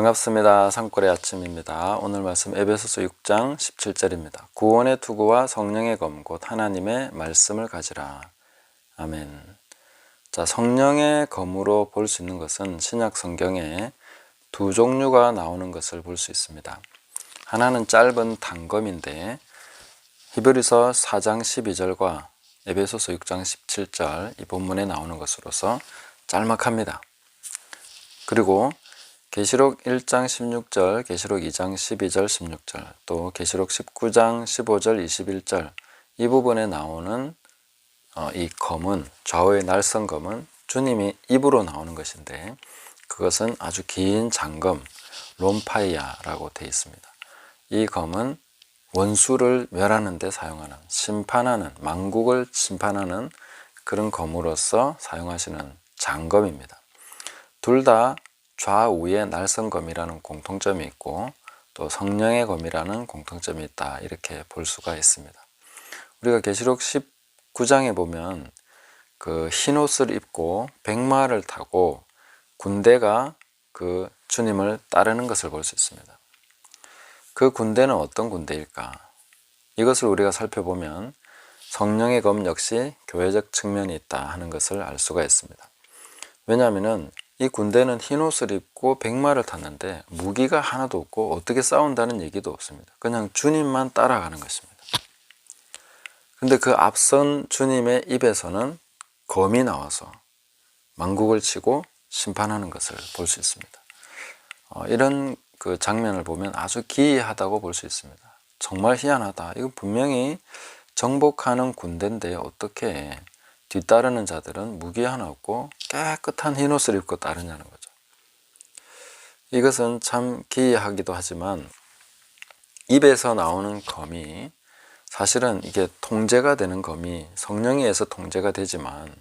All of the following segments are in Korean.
반갑습니다. 산골의 아침입니다. 오늘 말씀 에베소서 6장 17절입니다. 구원의 투구와 성령의 검 곧 하나님의 말씀을 가지라. 아멘. 자, 성령의 검으로 볼 수 있는 것은 신약 성경에 두 종류가 나오는 것을 볼 수 있습니다. 하나는 짧은 단검인데 히브리서 4장 12절과 에베소서 6장 17절 이 본문에 나오는 것으로서 짤막합니다. 그리고 계시록 1장 16절, 계시록 2장 12절, 16절, 또 계시록 19장 15절, 21절 이 부분에 나오는 이 검은, 좌우의 날선 검은 주님이 입으로 나오는 것인데 그것은 아주 긴 장검, 롬파이아라고 되어 있습니다. 이 검은 원수를 멸하는 데 사용하는, 심판하는, 만국을 심판하는 그런 검으로서 사용하시는 장검입니다. 둘 다 좌우의 날선검이라는 공통점이 있고 또 성령의 검이라는 공통점이 있다, 이렇게 볼 수가 있습니다. 우리가 계시록 19장에 보면 그 흰옷을 입고 백마를 타고 군대가 그 주님을 따르는 것을 볼 수 있습니다. 그 군대는 어떤 군대일까? 이것을 우리가 살펴보면 성령의 검 역시 교회적 측면이 있다 하는 것을 알 수가 있습니다. 왜냐하면 이 군대는 흰옷을 입고 백마를 탔는데 무기가 하나도 없고 어떻게 싸운다는 얘기도 없습니다. 그냥 주님만 따라가는 것입니다. 근데 그 앞선 주님의 입에서는 검이 나와서 만국을 치고 심판하는 것을 볼 수 있습니다. 이런 그 장면을 보면 아주 기이하다고 볼 수 있습니다. 정말 희한하다. 이거 분명히 정복하는 군대인데 어떻게 뒤따르는 자들은 무기 하나 없고 깨끗한 흰옷을 입고 따르냐는 거죠. 이것은 참 기이하기도 하지만 입에서 나오는 검이 사실은 이게 통제가 되는 검이 성령에 의해서 통제가 되지만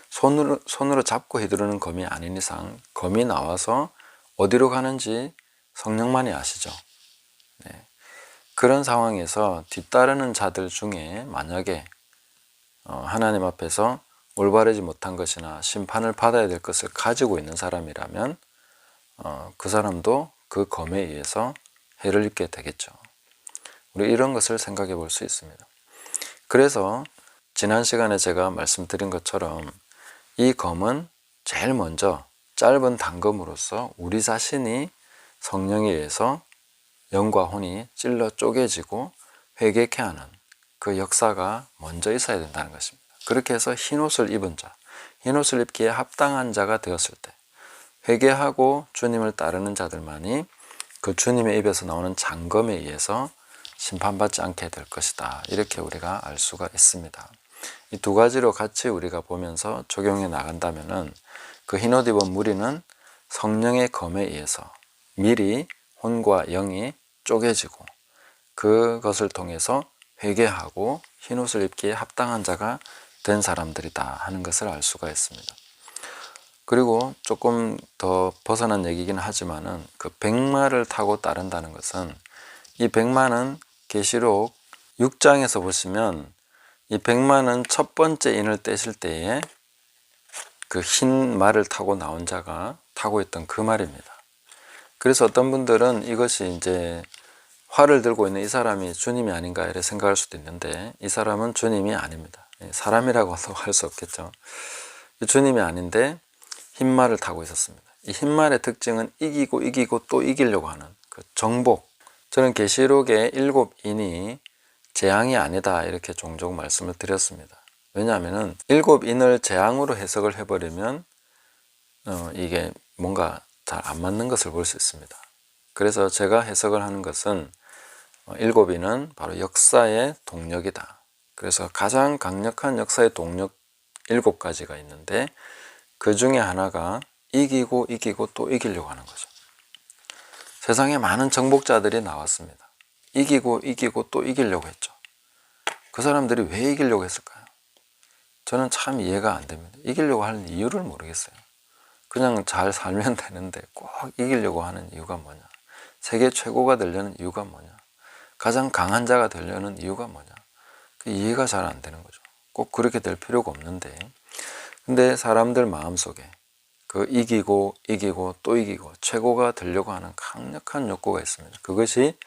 손으로 잡고 휘두르는 검이 아닌 이상 검이 나와서 어디로 가는지 성령만이 아시죠. 네. 그런 상황에서 뒤따르는 자들 중에 만약에 하나님 앞에서 올바르지 못한 것이나 심판을 받아야 될 것을 가지고 있는 사람이라면 그 사람도 그 검에 의해서 해를 입게 되겠죠. 우리 이런 것을 생각해 볼 수 있습니다. 그래서 지난 시간에 제가 말씀드린 것처럼 이 검은 제일 먼저 짧은 단검으로서 우리 자신이 성령에 의해서 영과 혼이 찔러 쪼개지고 회개케 하는 그 역사가 먼저 있어야 된다는 것입니다. 그렇게 해서 흰옷을 입은 자, 흰옷을 입기에 합당한 자가 되었을 때 회개하고 주님을 따르는 자들만이 그 주님의 입에서 나오는 장검에 의해서 심판받지 않게 될 것이다, 이렇게 우리가 알 수가 있습니다. 이 두 가지로 같이 우리가 보면서 적용해 나간다면은 그 흰옷 입은 무리는 성령의 검에 의해서 미리 혼과 영이 쪼개지고 그것을 통해서 회개하고 흰옷을 입기에 합당한 자가 된 사람들이다 하는 것을 알 수가 있습니다. 그리고 조금 더 벗어난 얘기긴 하지만은 그 백마를 타고 따른다는 것은 이 백마는 계시록 6장에서 보시면 이 백마는 첫 번째 인을 떼실 때에 그 흰 말을 타고 나온 자가 타고 있던 그 말입니다. 그래서 어떤 분들은 이것이 이제 활을 들고 있는 이 사람이 주님이 아닌가 이렇게 생각할 수도 있는데 이 사람은 주님이 아닙니다. 사람이라고 할 수 없겠죠. 주님이 아닌데 흰말을 타고 있었습니다. 이 흰말의 특징은 이기고 또 이기려고 하는 그 정복. 저는 계시록의 7인이 재앙이 아니다 이렇게 종종 말씀을 드렸습니다. 왜냐하면 7인을 재앙으로 해석을 해버리면 이게 뭔가 잘 안 맞는 것을 볼 수 있습니다. 그래서 제가 해석을 하는 것은 7인은 바로 역사의 동력이다. 그래서 가장 강력한 역사의 동력 7가지가 있는데 그 중에 하나가 이기고 또 이기려고 하는 거죠. 세상에 많은 정복자들이 나왔습니다. 이기고 또 이기려고 했죠. 그 사람들이 왜 이기려고 했을까요? 저는 참 이해가 안 됩니다. 이기려고 하는 이유를 모르겠어요. 그냥 잘 살면 되는데 꼭 이기려고 하는 이유가 뭐냐? 세계 최고가 되려는 이유가 뭐냐? 가장 강한 자가 되려는 이유가 뭐냐? 그 이해가 잘 안 되는 거죠. 꼭 그렇게 될 필요가 없는데 근데 사람들 마음속에 이기고 또 이기고 최고가 되려고 하는 강력한 욕구가 있습니다. 그것이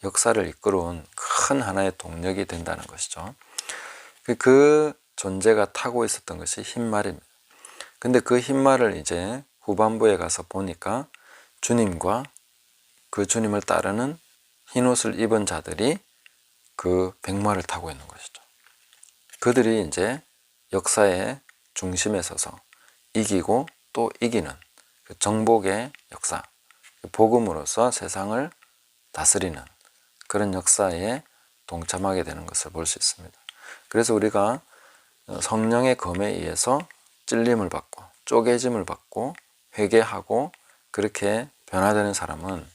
역사를 이끌어온 큰 하나의 동력이 된다는 것이죠. 그 존재가 타고 있었던 것이 흰말입니다. 근데 그 흰말을 이제 후반부에 가서 보니까 주님과 그 주님을 따르는 흰옷을 입은 자들이 그 백마를 타고 있는 것이죠. 그들이 이제 역사의 중심에 서서 이기고 또 이기는 그 정복의 역사, 복음으로서 세상을 다스리는 그런 역사에 동참하게 되는 것을 볼 수 있습니다. 그래서 우리가 성령의 검에 의해서 찔림을 받고 쪼개짐을 받고 회개하고 그렇게 변화되는 사람은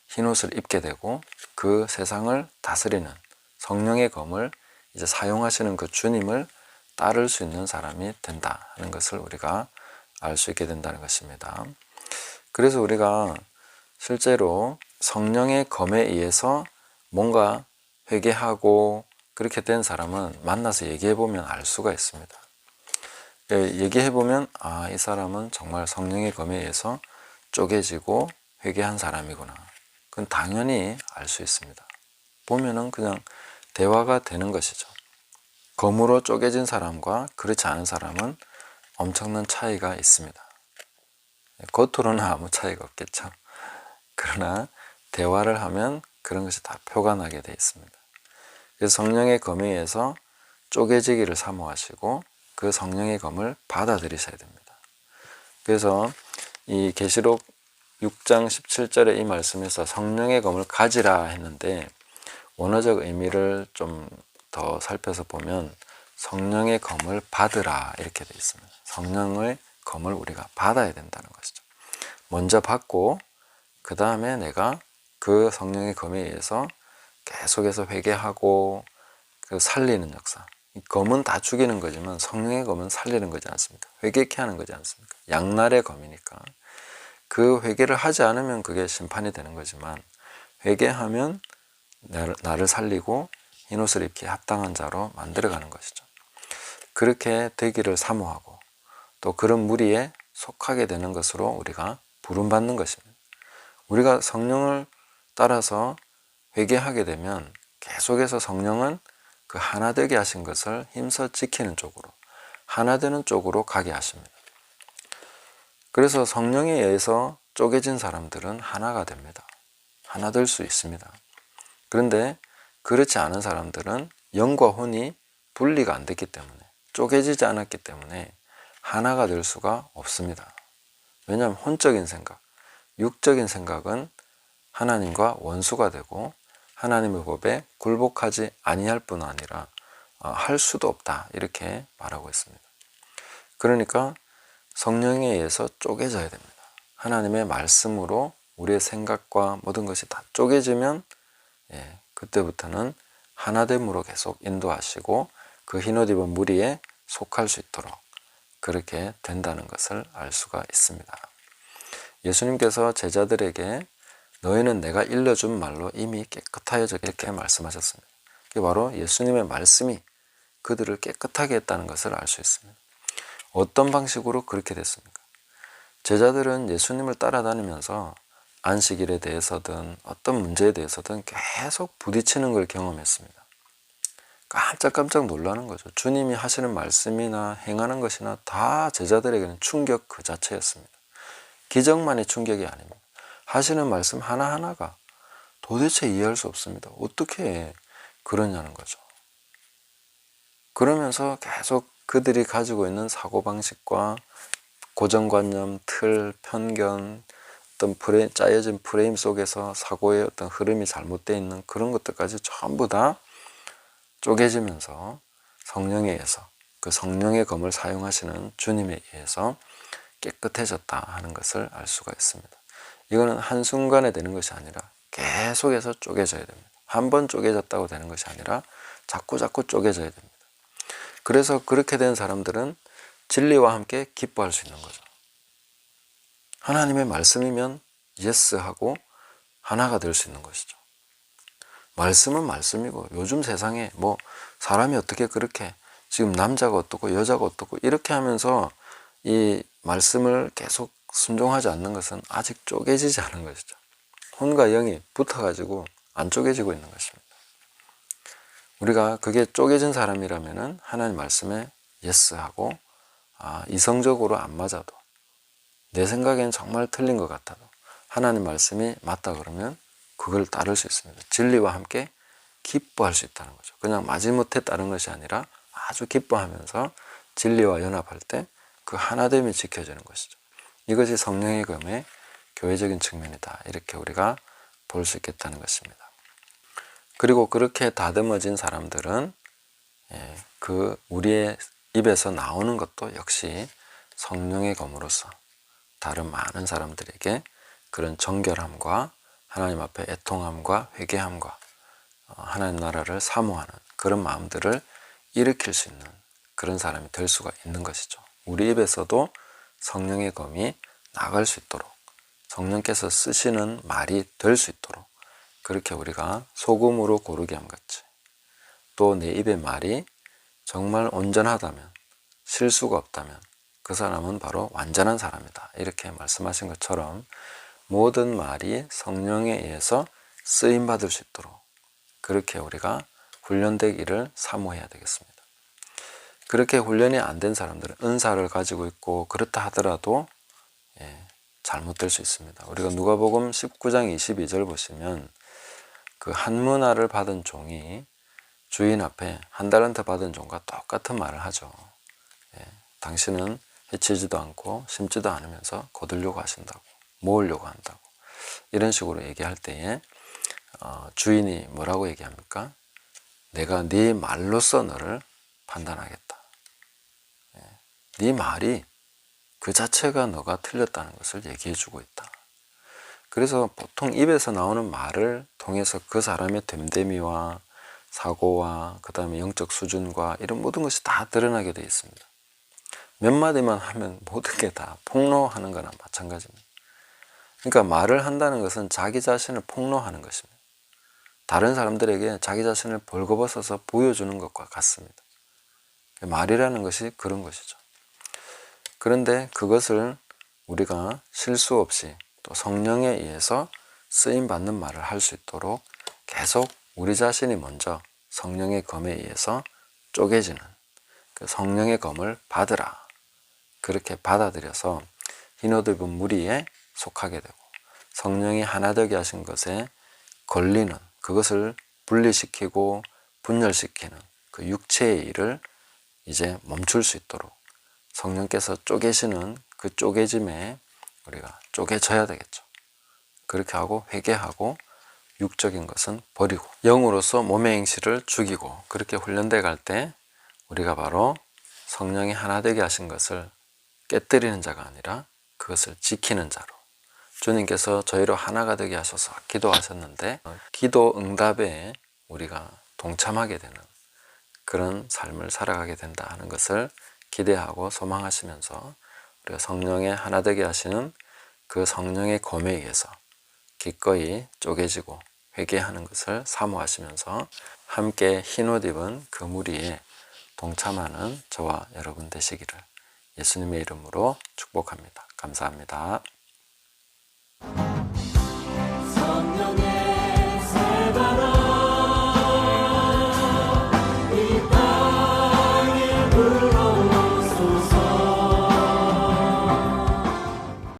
흰옷을 입게 되고 그 세상을 다스리는 성령의 검을 이제 사용하시는 그 주님을 따를 수 있는 사람이 된다 하는 것을 우리가 알 수 있게 된다는 것입니다. 그래서 우리가 실제로 성령의 검에 의해서 뭔가 회개하고 그렇게 된 사람은 만나서 얘기해보면 알 수가 있습니다. 얘기해보면 이 사람은 정말 성령의 검에 의해서 쪼개지고 회개한 사람이구나. 그건 당연히 알 수 있습니다. 보면은 그냥 대화가 되는 것이죠. 검으로 쪼개진 사람과 그렇지 않은 사람은 엄청난 차이가 있습니다. 겉으로는 아무 차이가 없겠죠. 그러나 대화를 하면 그런 것이 다 표가 나게 되어 있습니다. 그래서 성령의 검에 의해서 쪼개지기를 사모하시고 그 성령의 검을 받아들이셔야 됩니다. 그래서 이 계시록 6장 17절의 이 말씀에서 성령의 검을 가지라 했는데 원어적 의미를 좀 더 살펴서 보면 성령의 검을 받으라 이렇게 되어 있습니다. 성령의 검을 우리가 받아야 된다는 것이죠. 먼저 받고 그 다음에 내가 그 성령의 검에 의해서 계속해서 회개하고 그 살리는 역사. 이 검은 다 죽이는 거지만 성령의 검은 살리는 거지 않습니까? 회개케 하는 거지 않습니까? 양날의 검이니까. 그 회개를 하지 않으면 그게 심판이 되는 거지만 회개하면 나를 살리고 흰옷을 입기에 합당한 자로 만들어가는 것이죠. 그렇게 되기를 사모하고 또 그런 무리에 속하게 되는 것으로 우리가 부름받는 것입니다. 우리가 성령을 따라서 회개하게 되면 계속해서 성령은 그 하나 되게 하신 것을 힘써 지키는 쪽으로 하나 되는 쪽으로 가게 하십니다. 그래서 성령에 의해서 쪼개진 사람들은 하나가 됩니다. 하나 될 수 있습니다. 그런데 그렇지 않은 사람들은 영과 혼이 분리가 안 됐기 때문에 쪼개지지 않았기 때문에 하나가 될 수가 없습니다. 왜냐하면 혼적인 생각, 육적인 생각은 하나님과 원수가 되고 하나님의 법에 굴복하지 아니할 뿐 아니라 할 수도 없다 이렇게 말하고 있습니다. 그러니까 성령에 의해서 쪼개져야 됩니다. 하나님의 말씀으로 우리의 생각과 모든 것이 다 쪼개지면 그때부터는 하나됨으로 계속 인도하시고 그 흰옷 입은 무리에 속할 수 있도록 그렇게 된다는 것을 알 수가 있습니다. 예수님께서 제자들에게 너희는 내가 일러준 말로 이미 깨끗하여져 이렇게 말씀하셨습니다. 그게 바로 예수님의 말씀이 그들을 깨끗하게 했다는 것을 알 수 있습니다. 어떤 방식으로 그렇게 됐습니까? 제자들은 예수님을 따라다니면서 안식일에 대해서든 어떤 문제에 대해서든 계속 부딪히는 걸 경험했습니다. 깜짝깜짝 놀라는 거죠. 주님이 하시는 말씀이나 행하는 것이나 다 제자들에게는 충격 그 자체였습니다. 기적만이 충격이 아닙니다. 하시는 말씀 하나하나가 도대체 이해할 수 없습니다. 어떻게 그러냐는 거죠. 그러면서 계속 그들이 가지고 있는 사고방식과 고정관념, 틀, 편견, 어떤 짜여진 프레임 속에서 사고의 어떤 흐름이 잘못되어 있는 그런 것들까지 전부 다 쪼개지면서 성령에 의해서 그 성령의 검을 사용하시는 주님에 의해서 깨끗해졌다 하는 것을 알 수가 있습니다. 이거는 한순간에 되는 것이 아니라 계속해서 쪼개져야 됩니다. 한 번 쪼개졌다고 되는 것이 아니라 자꾸 쪼개져야 됩니다. 그래서 그렇게 된 사람들은 진리와 함께 기뻐할 수 있는 거죠. 하나님의 말씀이면 예스 하고 하나가 될 수 있는 것이죠. 말씀은 말씀이고 요즘 세상에 뭐 사람이 어떻게 그렇게 지금 남자가 어떻고 여자가 어떻고 이렇게 하면서 이 말씀을 계속 순종하지 않는 것은 아직 쪼개지지 않은 것이죠. 혼과 영이 붙어가지고 안 쪼개지고 있는 것입니다. 우리가 그게 쪼개진 사람이라면은 하나님 말씀에 예스하고 이성적으로 안 맞아도 내 생각엔 정말 틀린 것 같아도 하나님 말씀이 맞다 그러면 그걸 따를 수 있습니다. 진리와 함께 기뻐할 수 있다는 거죠. 그냥 마지못해 따른 것이 아니라 아주 기뻐하면서 진리와 연합할 때 그 하나됨이 지켜지는 것이죠. 이것이 성령의 검의 교회적인 측면이다. 이렇게 우리가 볼 수 있겠다는 것입니다. 그리고 그렇게 다듬어진 사람들은 그 우리의 입에서 나오는 것도 역시 성령의 검으로서 다른 많은 사람들에게 그런 정결함과 하나님 앞에 애통함과 회개함과 하나님 나라를 사모하는 그런 마음들을 일으킬 수 있는 그런 사람이 될 수가 있는 것이죠. 우리 입에서도 성령의 검이 나갈 수 있도록 성령께서 쓰시는 말이 될 수 있도록 그렇게 우리가 소금으로 고르게 함같이 또 내 입의 말이 정말 온전하다면 실수가 없다면 그 사람은 바로 완전한 사람이다. 이렇게 말씀하신 것처럼 모든 말이 성령에 의해서 쓰임받을 수 있도록 그렇게 우리가 훈련되기를 사모해야 되겠습니다. 그렇게 훈련이 안 된 사람들은 은사를 가지고 있고 그렇다 하더라도 잘못될 수 있습니다. 우리가 누가복음 19장 22절 보시면 그 한 문화를 받은 종이 주인 앞에 한 달란트 받은 종과 똑같은 말을 하죠. 당신은 해치지도 않고 심지도 않으면서 거두려고 하신다고, 모으려고 한다고 이런 식으로 얘기할 때에 주인이 뭐라고 얘기합니까? 내가 네 말로써 너를 판단하겠다. 네 말이 그 자체가 너가 틀렸다는 것을 얘기해주고 있다. 그래서 보통 입에서 나오는 말을 통해서 그 사람의 됨됨이와 사고와 그 다음에 영적 수준과 이런 모든 것이 다 드러나게 되어 있습니다. 몇 마디만 하면 모든 게 다 폭로하는 거나 마찬가지입니다. 그러니까 말을 한다는 것은 자기 자신을 폭로하는 것입니다. 다른 사람들에게 자기 자신을 벌거벗어서 보여주는 것과 같습니다. 말이라는 것이 그런 것이죠. 그런데 그것을 우리가 실수 없이 또 성령에 의해서 쓰임받는 말을 할 수 있도록 계속 우리 자신이 먼저 성령의 검에 의해서 쪼개지는 그 성령의 검을 받으라. 그렇게 받아들여서 흰옷 입은 무리에 속하게 되고 성령이 하나 되게 하신 것에 걸리는 그것을 분리시키고 분열시키는 그 육체의 일을 이제 멈출 수 있도록 성령께서 쪼개시는 그 쪼개짐에 우리가 쪼개져야 되겠죠. 그렇게 하고 회개하고 육적인 것은 버리고 영으로서 몸의 행실을 죽이고 그렇게 훈련돼 갈 때 우리가 바로 성령이 하나 되게 하신 것을 깨뜨리는 자가 아니라 그것을 지키는 자로 주님께서 저희로 하나가 되게 하셔서 기도하셨는데 기도 응답에 우리가 동참하게 되는 그런 삶을 살아가게 된다 하는 것을 기대하고 소망하시면서 우리가 성령의 하나 되게 하시는 그 성령의 검에 의해서 기꺼이 쪼개지고 회개하는 것을 사모하시면서 함께 흰옷 입은 그 무리에 동참하는 저와 여러분 되시기를 예수님의 이름으로 축복합니다. 감사합니다.